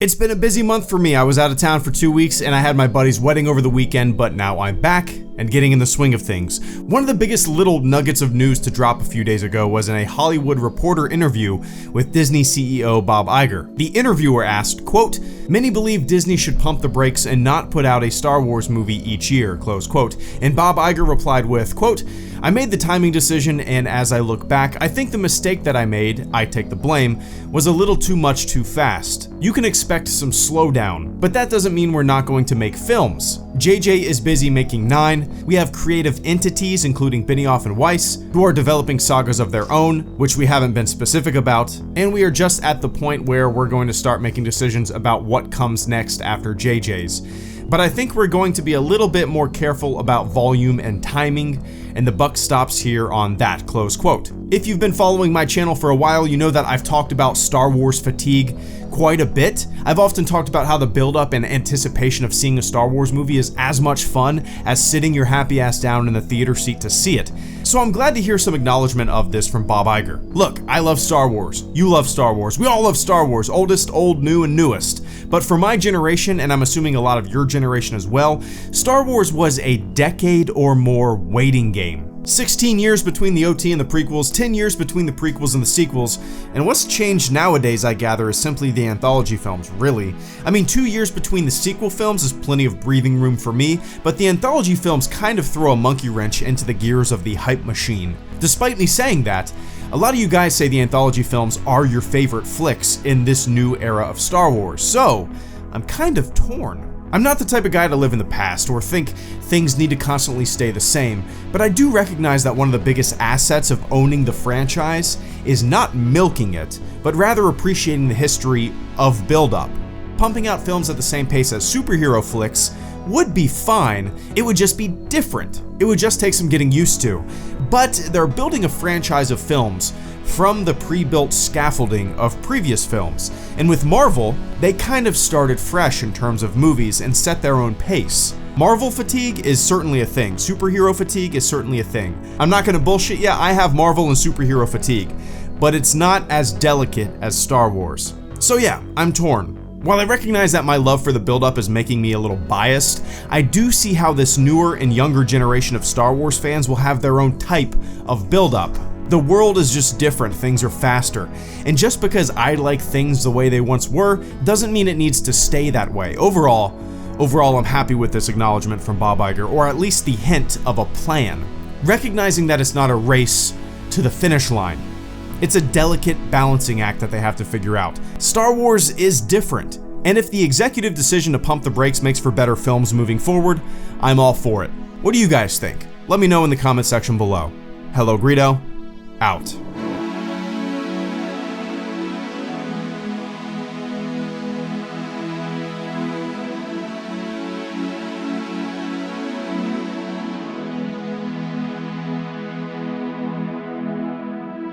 It's been a busy month for me. I was out of town for 2 weeks and I had my buddy's wedding over the weekend, but now I'm back and getting in the swing of things. One of the biggest little nuggets of news to drop a few days ago was in a Hollywood Reporter interview with Disney CEO Bob Iger. The interviewer asked, quote, "Many believe Disney should pump the brakes and not put out a Star Wars movie each year," close quote. And Bob Iger replied with, quote, "I made the timing decision, and as I look back, I think the mistake that I made, I take the blame, was a little too much too fast. You can expect some slowdown, but that doesn't mean we're not going to make films. JJ is busy making 9, we have creative entities including Benioff and Weiss, who are developing sagas of their own, which we haven't been specific about, and we are just at the point where we're going to start making decisions about what comes next after JJ's. But I think we're going to be a little bit more careful about volume and timing, and the buck stops here on that," close quote. If you've been following my channel for a while, you know that I've talked about Star Wars fatigue quite a bit. I've often talked about how the build-up and anticipation of seeing a Star Wars movie is as much fun as sitting your happy ass down in the theater seat to see it. So I'm glad to hear some acknowledgement of this from Bob Iger. Look, I love Star Wars. You love Star Wars. We all love Star Wars, oldest, old, new, and newest. But for my generation, and I'm assuming a lot of your generation as well, Star Wars was a decade or more waiting game. 16 years between the OT and the prequels, 10 years between the prequels and the sequels, and what's changed nowadays, I gather, is simply the anthology films, really. I mean, 2 years between the sequel films is plenty of breathing room for me, but the anthology films kind of throw a monkey wrench into the gears of the hype machine. Despite me saying that, a lot of you guys say the anthology films are your favorite flicks in this new era of Star Wars, so I'm kind of torn. I'm not the type of guy to live in the past or think things need to constantly stay the same, but I do recognize that one of the biggest assets of owning the franchise is not milking it, but rather appreciating the history of build-up. Pumping out films at the same pace as superhero flicks would be fine, it would just be different. It would just take some getting used to. But they're building a franchise of films from the pre-built scaffolding of previous films. And with Marvel, they kind of started fresh in terms of movies and set their own pace. Marvel fatigue is certainly a thing. Superhero fatigue is certainly a thing. I'm not gonna bullshit ya, I have Marvel and superhero fatigue, but it's not as delicate as Star Wars. So yeah, I'm torn. While I recognize that my love for the build-up is making me a little biased, I do see how this newer and younger generation of Star Wars fans will have their own type of build-up. The world is just different, things are faster, and just because I like things the way they once were, doesn't mean it needs to stay that way. Overall, I'm happy with this acknowledgement from Bob Iger, or at least the hint of a plan. Recognizing that it's not a race to the finish line. It's a delicate balancing act that they have to figure out. Star Wars is different, and if the executive decision to pump the brakes makes for better films moving forward, I'm all for it. What do you guys think? Let me know in the comment section below. HelloGreedo, out.